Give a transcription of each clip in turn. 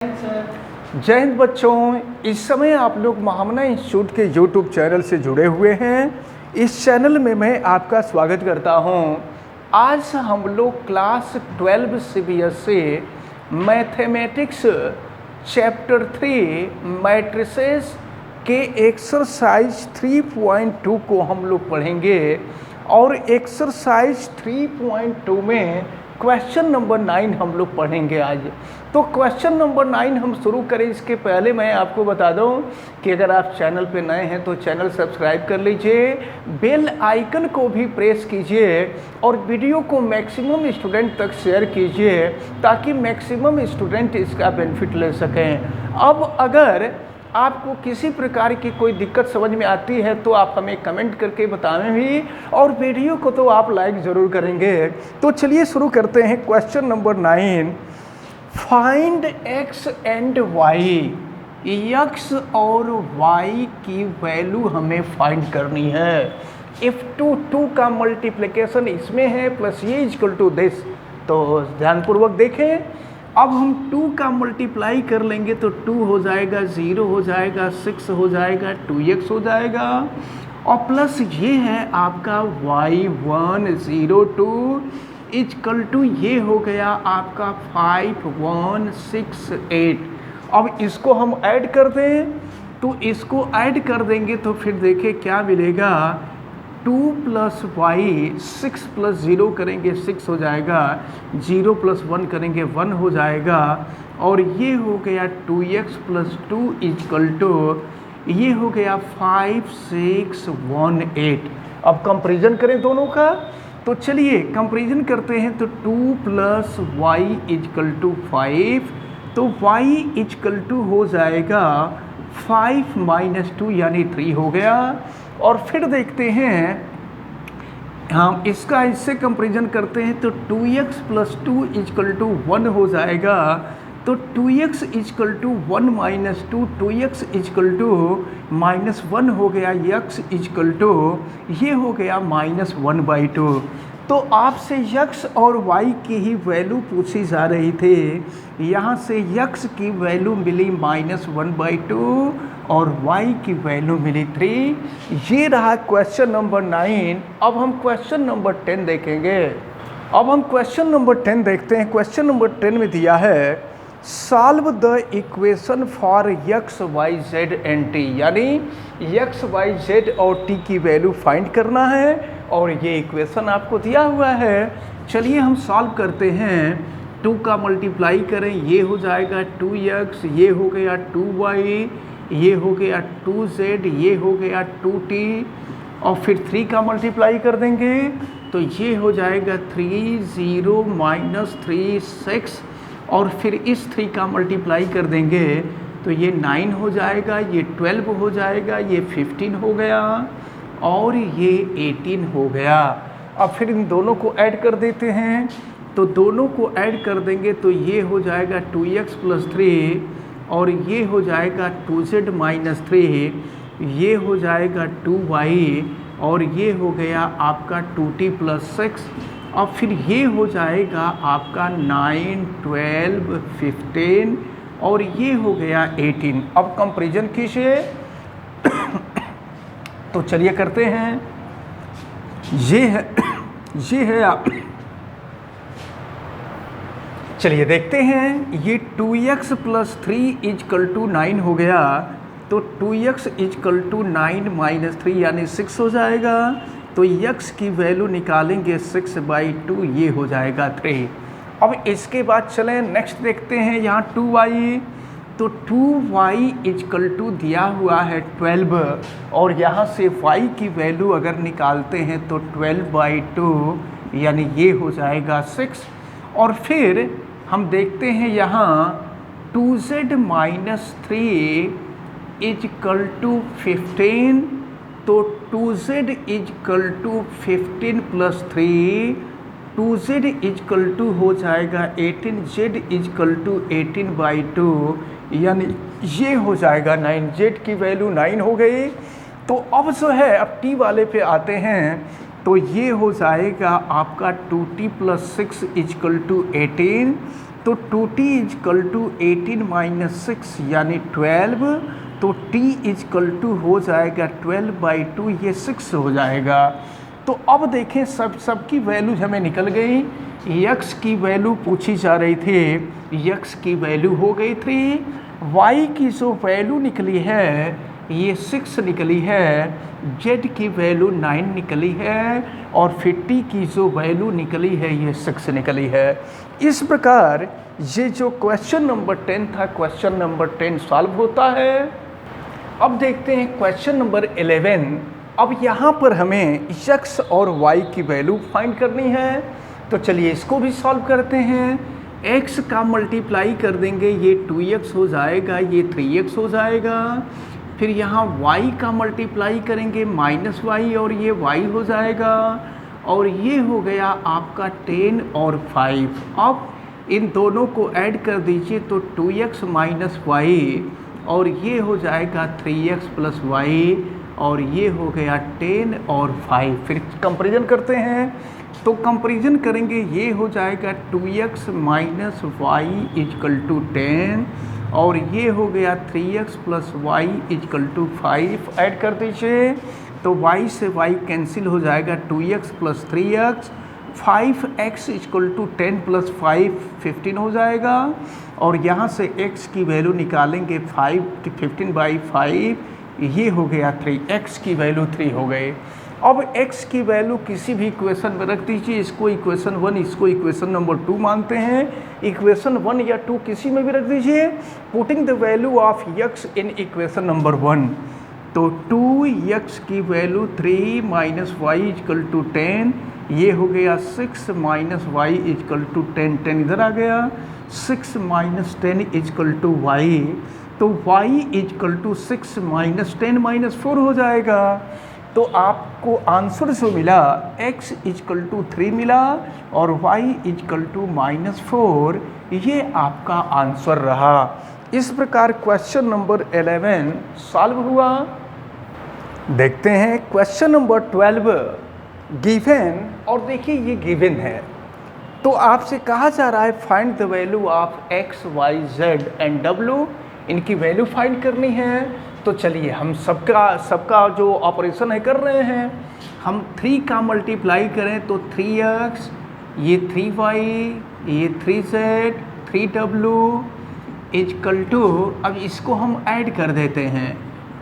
जय हिंद बच्चों। इस समय आप लोग महामना इंस्टीट्यूट के यूट्यूब चैनल से जुड़े हुए हैं। इस चैनल में मैं आपका स्वागत करता हूं। आज हम लोग class 12 CBSE mathematics chapter 3 matrices के एक्सरसाइज 3.2 को हम लोग पढ़ेंगे और एक्सरसाइज 3.2 में क्वेश्चन नंबर 9 हम लोग पढ़ेंगे आज। तो क्वेश्चन नंबर 9 हम शुरू करें इसके पहले मैं आपको बता दूं कि अगर आप चैनल पे नए हैं तो चैनल सब्सक्राइब कर लीजिए, बेल आइकन को भी प्रेस कीजिए और वीडियो को मैक्सिमम स्टूडेंट तक शेयर कीजिए ताकि मैक्सिमम स्टूडेंट इसका बेनिफिट ले सकें। अब अगर आपको किसी प्रकार की कोई दिक्कत समझ में आती है तो आप हमें कमेंट करके बताएं भी, और वीडियो को तो आप लाइक ज़रूर करेंगे। तो चलिए शुरू करते हैं। Question number 9, find x and y। x और y की वैल्यू हमें फाइंड करनी है। इफ 2 का मल्टीप्लिकेशन इसमें है प्लस ये इक्वल टू दिस। तो ध्यानपूर्वक देखें। अब हम 2 का मल्टीप्लाई कर लेंगे तो 2 हो जाएगा, 0 हो जाएगा, 6 हो जाएगा, 2x हो जाएगा और प्लस ये है आपका y102 इक्वल टू ये हो गया आपका 5168। अब इसको हम ऐड कर दें तो इसको ऐड कर देंगे तो फिर देखिए क्या मिलेगा। 2 प्लस वाई, 6 प्लस 0 करेंगे 6 हो जाएगा, 0 प्लस 1 करेंगे 1 हो जाएगा और ये हो गया 2x प्लस 2 इक्वल टू ये हो गया 5618। अब कंपेरिजन करें दोनों का तो चलिए कंपेरिजन करते हैं। तो 2 प्लस वाई इक्वल टू 5, तो y इक्वल टू हो जाएगा 5 माइनस 2 यानी 3 हो गया। और फिर देखते हैं हम इसका इससे कंपेरिजन करते हैं तो 2x प्लस 2 इक्वल टू 1 हो जाएगा। तो 2x equal to 1 minus 2, 2x equal to minus 1 हो गया, x इक्वल टू ये हो गया माइनस 1/2। तो आपसे x और y की ही वैल्यू पूछी जा रही थी। यहाँ से x की वैल्यू मिली -1/2 और y की वैल्यू मिली 3। ये रहा क्वेश्चन नंबर 9। अब हम क्वेश्चन नंबर 10 देखेंगे। अब हम क्वेश्चन नंबर 10 देखते हैं। क्वेश्चन नंबर 10 में दिया है solve the equation for x y z and t, यानी x y z और t की वैल्यू फाइंड करना है और ये इक्वेशन आपको दिया हुआ है। चलिए हम सॉल्व करते हैं। 2 का मल्टीप्लाई करें, ये हो जाएगा 2x, ये हो गया 2y, ये हो गया 2z, ये हो गया 2t और फिर 3 का मल्टीप्लाई कर देंगे तो ये हो जाएगा 3 0 माइनस 3 6 और फिर इस 3 का मल्टीप्लाई कर देंगे तो ये 9 हो जाएगा, ये 12 हो जाएगा, ये 15 हो गया और ये 18 हो गया। अब फिर इन दोनों को ऐड कर देते हैं। तो दोनों को ऐड कर देंगे तो ये हो जाएगा 2x प्लस 3 और ये हो जाएगा 2z माइनस 3, ये हो जाएगा 2y और ये हो गया आपका 2t प्लस 6 और फिर ये हो जाएगा आपका 9 12 15 और ये हो गया 18। अब कंपेरिजन कीजिए। तो चलिए करते हैं। ये है आप चलिए देखते हैं। ये 2x प्लस 3 इक्वल टू 9 हो गया। तो 2x इक्वल टू 9 माइनस 3 यानी 6 हो जाएगा। तो x की वैल्यू निकालेंगे 6/2, ये हो जाएगा 3। अब इसके बाद चलें नेक्स्ट देखते हैं। यहाँ 2y, तो 2y इक्वल टू दिया हुआ है 12 और यहाँ से y की वैल्यू अगर निकालते हैं तो 12/2 यानी ये हो जाएगा 6। और फिर हम देखते हैं यहाँ 2z माइनस 3 इक्वल टू 15, तो 2z equal to 15 plus 3, 2z equal to हो जाएगा 18, z इक्वल टू 18/2 यानी ये हो जाएगा 9। z की वैल्यू 9 हो गई। तो अब जो है अब t वाले पे आते हैं तो ये हो जाएगा आपका 2t प्लस 6 इक्वल टू 18 तो 2t इजकल टू 18 माइनस 6 यानी 12, तो t इजकल टू हो जाएगा 12/2, ये 6 हो जाएगा। तो अब देखें सबकी वैल्यू हमें निकल गई। x की वैल्यू पूछी जा रही थी, x की वैल्यू हो गई 3, y की जो वैल्यू निकली है ये 6 निकली है, z की वैल्यू 9 निकली है और 50 की जो वैल्यू निकली है ये 6 निकली है। इस प्रकार ये जो क्वेश्चन नंबर 10 था, क्वेश्चन नंबर 10 सॉल्व होता है। अब देखते हैं क्वेश्चन नंबर 11। अब यहाँ पर हमें x और y की वैल्यू फाइंड करनी है, तो चलिए इसको भी सॉल्व करते हैं। x का मल्टीप्लाई कर देंगे, ये 2x हो जाएगा, ये 3x हो जाएगा। फिर यहाँ y का मल्टीप्लाई करेंगे -y और ये y हो जाएगा, और ये हो गया आपका 10 और 5। अब इन दोनों को ऐड कर दीजिए तो 2x माइनस y, और ये हो जाएगा 3x प्लस y, और ये हो गया 10 और 5। फिर कंपैरिजन करते हैं, तो कंपैरिजन करेंगे, ये हो जाएगा 2x minus y equal to 10, और ये हो गया 3x plus y equal to 5। Add कर दीजिए तो y से y कैंसिल हो जाएगा, 2x plus 3x, 5x is equal to 10 plus 5 15 हो जाएगा, और यहाँ से x की वैल्यू निकालेंगे 15/5, ये हो गया 3, x की वैल्यू 3 हो गए। अब x की वैल्यू किसी भी इक्वेशन में रख दीजिए, इसको इक्वेशन 1, इसको इक्वेशन नंबर 2 मानते हैं। इक्वेशन 1 या 2 किसी में भी रख दीजिए। Putting the value of x in equation number 1, तो 2x की value 3 minus y equal to 10, ये हो गया 6 माइनस वाई इजकल टू 10, 10 इधर आ गया, 6 माइनस 10 इजकल टू वाई, तो y equal to 6 minus 10 minus 4 हो जाएगा। तो आपको आंसर जो मिला x इजकल टू 3 मिला और y इजकल टू -4, ये आपका आंसर रहा। इस प्रकार क्वेश्चन नंबर 11 सॉल्व हुआ। देखते हैं क्वेश्चन नंबर 12 गिवन, और देखिए ये गिवन है, तो आपसे कहा जा रहा है find the value of x, y, z and w, इनकी वैल्यू फाइंड करनी है। तो चलिए हम सबका जो ऑपरेशन है कर रहे हैं। हम 3 का मल्टीप्लाई करें तो 3x, ये 3y, ये 3z, 3w इजकल टू, अब इसको हम ऐड कर देते हैं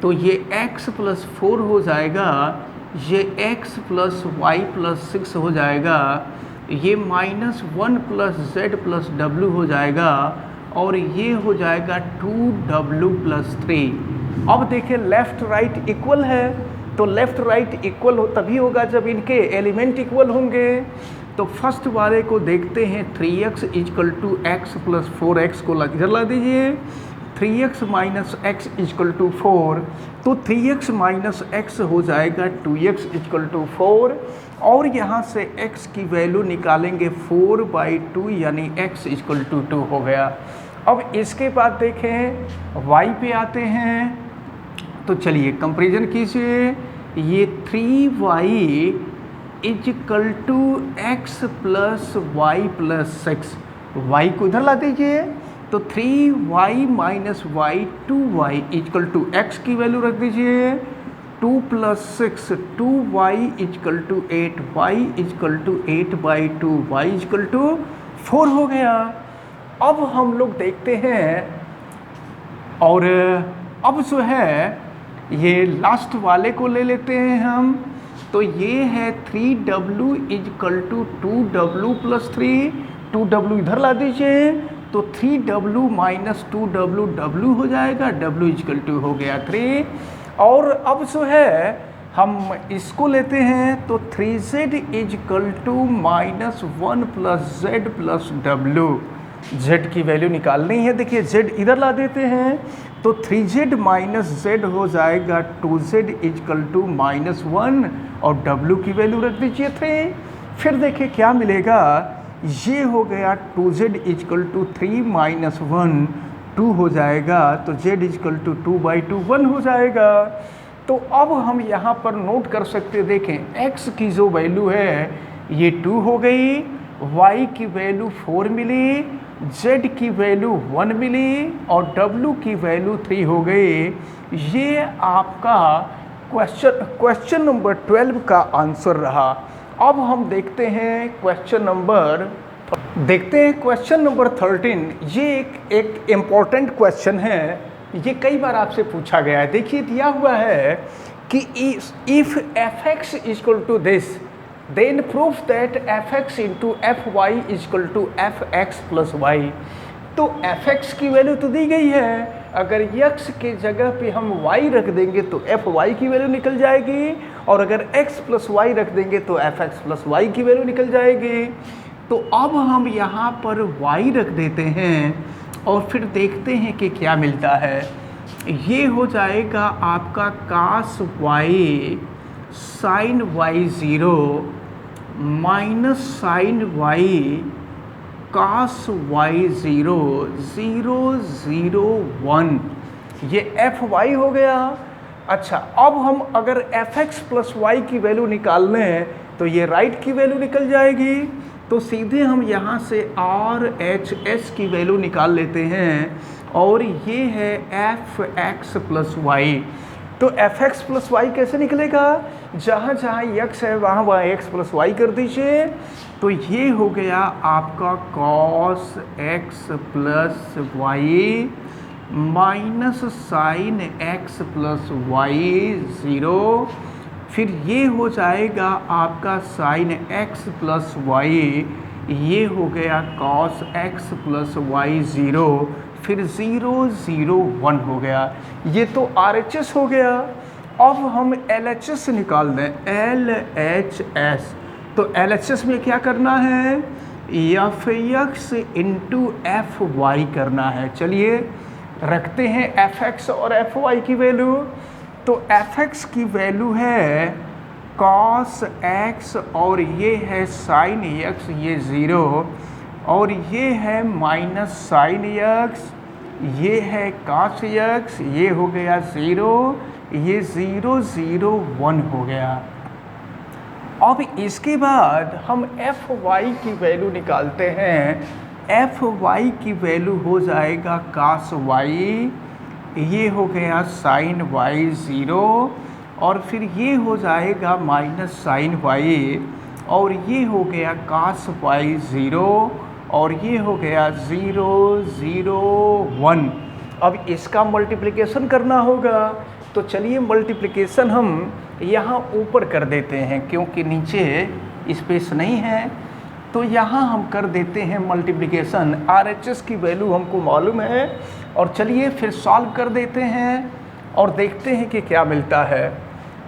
तो ये x प्लस 4 हो जाएगा, ये x प्लस y प्लस 6 हो जाएगा, ये -1 प्लस z प्लस w हो जाएगा, और ये हो जाएगा 2w प्लस 3। अब देखिए लेफ़्ट राइट इक्वल है, तो लेफ़्ट राइट इक्वल तभी होगा जब इनके एलिमेंट इक्वल होंगे। तो फर्स्ट वाले को देखते हैं, 3x is equal to x plus 4x को इधर ला दीजिए, 3x minus x is equal to 4, तो 3x माइनस x हो जाएगा 2x इजकल टू 4, और यहाँ से x की वैल्यू निकालेंगे 4/2 यानी x इजकल टू 2 हो गया। अब इसके बाद देखें y पे आते हैं, तो चलिए कंपैरिजन कीजिए, ये 3y equal to x plus y plus 6, y को इधर ला दीजिए, तो 3y minus y 2y equal to x की वैल्यू रख दीजिए, 2 plus 6 2y equal to 8, y equal to 8/2, y equal to 4 हो गया। अब हम लोग देखते हैं, और अब जो है ये लास्ट वाले को ले लेते हैं हम, तो ये है 3w is equal to 2w plus 3, 2w इधर ला दीजिए, तो 3w माइनस 2w w हो जाएगा, w इजकल टू हो गया 3। और अब जो है हम इसको लेते हैं, तो 3z equal to -1 plus z plus w, z की वैल्यू निकालनी है। देखिए z इधर ला देते हैं, तो 3z माइनस z हो जाएगा 2z इजकल टू -1, और w की वैल्यू रख दीजिए 3। फिर देखिए क्या मिलेगा, ये हो गया 2z इजकल टू 3 माइनस 1, 2 हो जाएगा, तो z इजकल टू 2/2 1 हो जाएगा। तो अब हम यहाँ पर नोट कर सकते हैं, देखें x की जो वैल्यू है ये 2 हो गई, y की वैल्यू 4 मिली, z की वैल्यू 1 मिली और w की वैल्यू 3 हो गई। ये आपका क्वेश्चन नंबर 12 का आंसर रहा। अब हम देखते हैं क्वेश्चन नंबर 13। ये एक इम्पॉर्टेंट क्वेश्चन है, ये कई बार आपसे पूछा गया है। देखिए दिया हुआ है कि if fx equal to this then proof that fx into fy equal to fx plus y. तो fx की वैल्यू तो दी गई है, अगर x के जगह पे हम y रख देंगे तो fy की वैल्यू निकल जाएगी, और अगर x प्लस वाई रख देंगे तो fx प्लस वाई की वैल्यू निकल जाएगी। तो अब हम यहाँ पर y रख देते हैं और फिर देखते हैं कि क्या मिलता है। ये हो जाएगा आपका cos y sin y0 minus sin y cos y0 0 0 1, ये fy हो गया। अच्छा, अब हम अगर fx प्लस वाई की वैल्यू निकाल लें तो ये राइट की वैल्यू निकल जाएगी। तो सीधे हम यहाँ से RHS की वैल्यू निकाल लेते हैं, और ये है fx प्लस वाई। तो fx प्लस वाई कैसे निकलेगा? जहाँ जहाँ x है वहाँ वहाँ x प्लस वाई कर दीजिए। तो ये हो गया आपका cos x plus y minus sine x plus y 0। फिर ये हो जाएगा आपका साइन x प्लस वाई, ये हो गया cos x प्लस वाई 0, फिर 0 0 1 हो गया। ये तो RHS हो गया। अब हम LHS निकाल दें, LHS। तो LHS में क्या करना है? fx इंटू fy करना है। चलिए रखते हैं fx और fy की वैल्यू। तो fx की वैल्यू है cos x और ये है sin x, ये 0, और ये है माइनस साइन x, ये है cos x, ये हो गया 0, ये 0 0 1 हो गया। अब इसके बाद हम fy की वैल्यू निकालते हैं। fy की वैल्यू हो जाएगा cos y, ये हो गया साइन y 0, और फिर ये हो जाएगा माइनस साइन y, और ये हो गया cos y 0, और ये हो गया 0 0 1। अब इसका मल्टीप्लिकेशन करना होगा। तो चलिए मल्टीप्लिकेशन हम यहाँ ऊपर कर देते हैं, क्योंकि नीचे स्पेस नहीं है। तो यहाँ हम कर देते हैं मल्टीप्लिकेशन। RHS की वैल्यू हमको मालूम है, और चलिए फिर सॉल्व कर देते हैं और देखते हैं कि क्या मिलता है।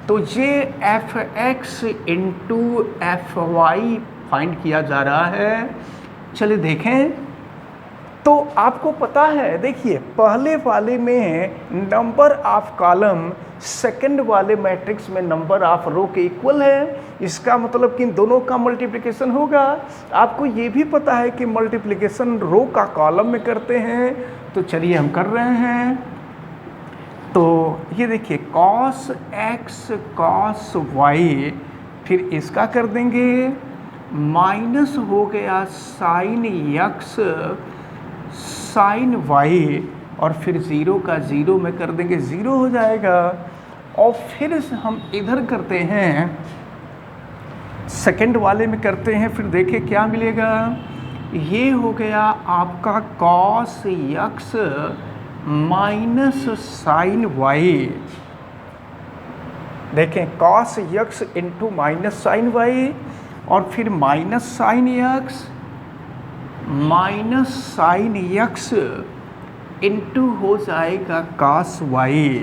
तो ये fx इंटू fy फाइंड किया जा रहा है। चलिए देखें। तो आपको पता है, देखिए पहले वाले में नंबर ऑफ कॉलम सेकंड वाले मैट्रिक्स में नंबर ऑफ रो के इक्वल है। इसका मतलब कि इन दोनों का मल्टीप्लिकेशन होगा। आपको ये भी पता है कि मल्टीप्लिकेशन रो का कॉलम में करते हैं। तो चलिए हम कर रहे हैं। तो ये देखिए cos x cos y, फिर इसका कर देंगे, माइनस हो गया साइन x साइन y, और फिर 0 का 0 में कर देंगे, 0 हो जाएगा। और फिर हम इधर करते हैं, सेकंड वाले में करते हैं, फिर देखिए क्या मिलेगा। ये हो गया आपका cos x minus sine y। देखें cos x into minus sine y, और फिर minus sine x minus sine x into हो जाएगा cos y,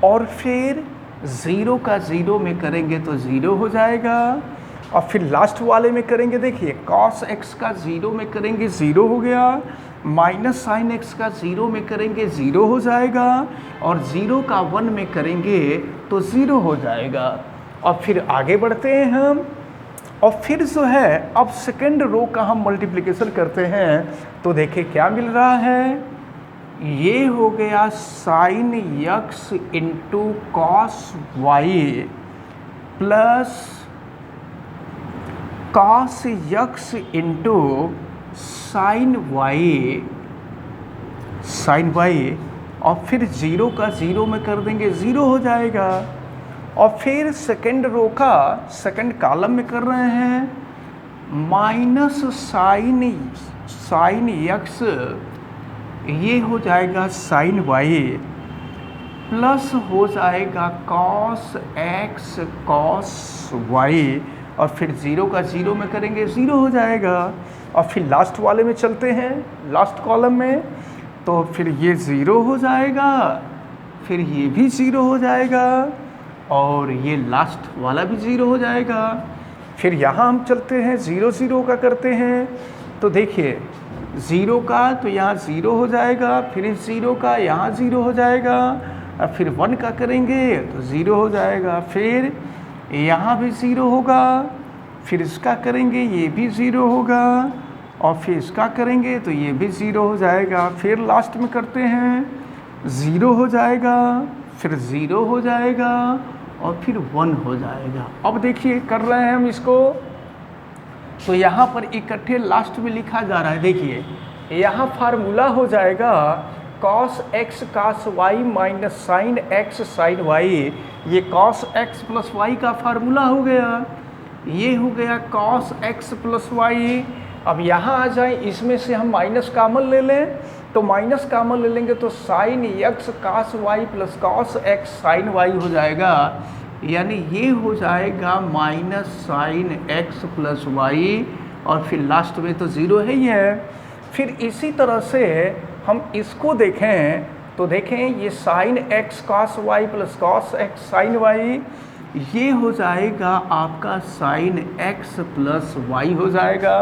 और फिर 0 का 0 में करेंगे तो 0 हो जाएगा। और फिर लास्ट वाले में करेंगे, देखिए cos x का 0 में करेंगे 0 हो गया, माइनस साइन x का 0 में करेंगे 0 हो जाएगा, और 0 का 1 में करेंगे तो 0 हो जाएगा। और फिर आगे बढ़ते हैं हम, और फिर जो है अब सेकेंड रो का हम मल्टीप्लिकेशन करते हैं। तो देखिए क्या मिल रहा है। ये हो गया sine x into cos y plus cos x into sine y और फिर 0 का 0 में कर देंगे, 0 हो जाएगा। और फिर सेकेंड रो का सेकेंड कॉलम में कर रहे हैं माइनस साइन एक्स, ये हो जाएगा साइन वाई, प्लस हो जाएगा कॉस एक्स कॉस वाई, और फिर 0 का 0 में करेंगे, 0 हो जाएगा। और फिर लास्ट वाले में चलते हैं, लास्ट कॉलम में, तो फिर ये 0 हो जाएगा, फिर ये भी 0 हो जाएगा, और ये लास्ट वाला भी 0 हो जाएगा। फिर यहाँ हम चलते हैं 0 0 का करते हैं, तो देखिए 0 का तो यहाँ 0 हो जाएगा, फिर 0 का यहाँ 0 हो जाएगा, और फिर 1 का करेंगे तो 0 हो जाएगा, फिर यहाँ भी 0 होगा, फिर इसका करेंगे ये भी 0 होगा, और फिर इसका करेंगे तो ये भी 0 हो जाएगा। फिर लास्ट में करते हैं 0 हो जाएगा, फिर 0 हो जाएगा, और फिर 1 हो जाएगा। अब देखिए कर रहे हैं हम इसको, तो यहाँ पर इकट्ठे लास्ट में लिखा जा रहा है। देखिए यहाँ फार्मूला हो जाएगा cos x cos y minus sine x sine y, ये cos x प्लस y का फार्मूला हो गया, ये हो गया cos x प्लस y। अब यहाँ आ जाए, इसमें से हम माइनस कॉमन ले लें, तो माइनस कॉमन ले लेंगे तो sine x cos y plus cos x sine y हो जाएगा, यानी ये हो जाएगा minus sine x plus y, और फिर लास्ट में तो 0 है ही है। फिर इसी तरह से हम इसको देखें तो देखें ये sine x cos y plus cos x sine y, ये हो जाएगा आपका साइन x प्लस y हो जाएगा।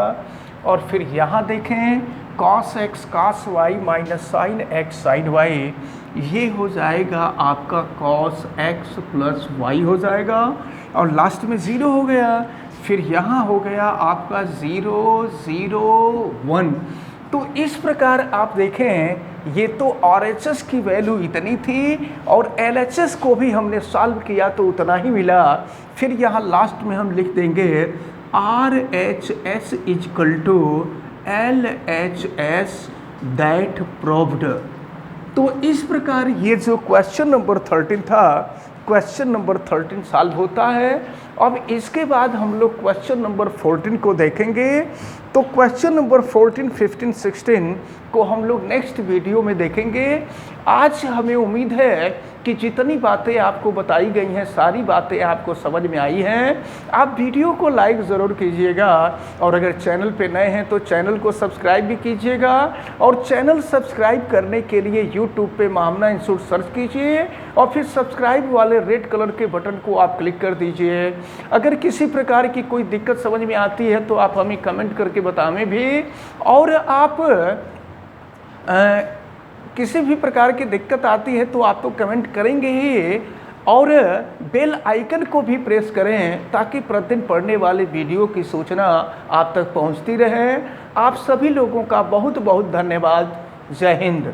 और फिर यहाँ देखें cos x cos y minus sine x sine y, ये हो जाएगा आपका cos x प्लस y हो जाएगा, और लास्ट में 0 हो गया। फिर यहाँ हो गया आपका 0 0 1। तो इस प्रकार आप देखें, ये तो RHS की वैल्यू इतनी थी, और LHS को भी हमने सॉल्व किया तो उतना ही मिला। फिर यहाँ लास्ट में हम लिख देंगे RHS equal to LHS that proved. तो इस प्रकार ये जो क्वेश्चन नंबर 13 था, क्वेश्चन नंबर 13 सॉल्व होता है। अब इसके बाद हम लोग क्वेश्चन नंबर 14 को देखेंगे। तो क्वेश्चन नंबर 14, 15, 16 को हम लोग नेक्स्ट वीडियो में देखेंगे। आज हमें उम्मीद है कि जितनी बातें आपको बताई गई हैं, सारी बातें आपको समझ में आई हैं। आप वीडियो को लाइक ज़रूर कीजिएगा, और अगर चैनल पे नए हैं तो चैनल को सब्सक्राइब भी कीजिएगा। और चैनल सब्सक्राइब करने के लिए यूट्यूब पे महामना इंस्टीट्यूट सर्च कीजिए, और फिर सब्सक्राइब वाले रेड कलर के बटन को आप क्लिक कर दीजिए। अगर किसी प्रकार की कोई दिक्कत समझ में आती है तो आप हमें कमेंट करके बताएं भी, और आप किसी भी प्रकार की दिक्कत आती है तो आप तो कमेंट करेंगे ही, और बेल आइकन को भी प्रेस करें ताकि प्रतिदिन पढ़ने वाले वीडियो की सूचना आप तक पहुंचती रहे। आप सभी लोगों का बहुत बहुत धन्यवाद। जय हिंद।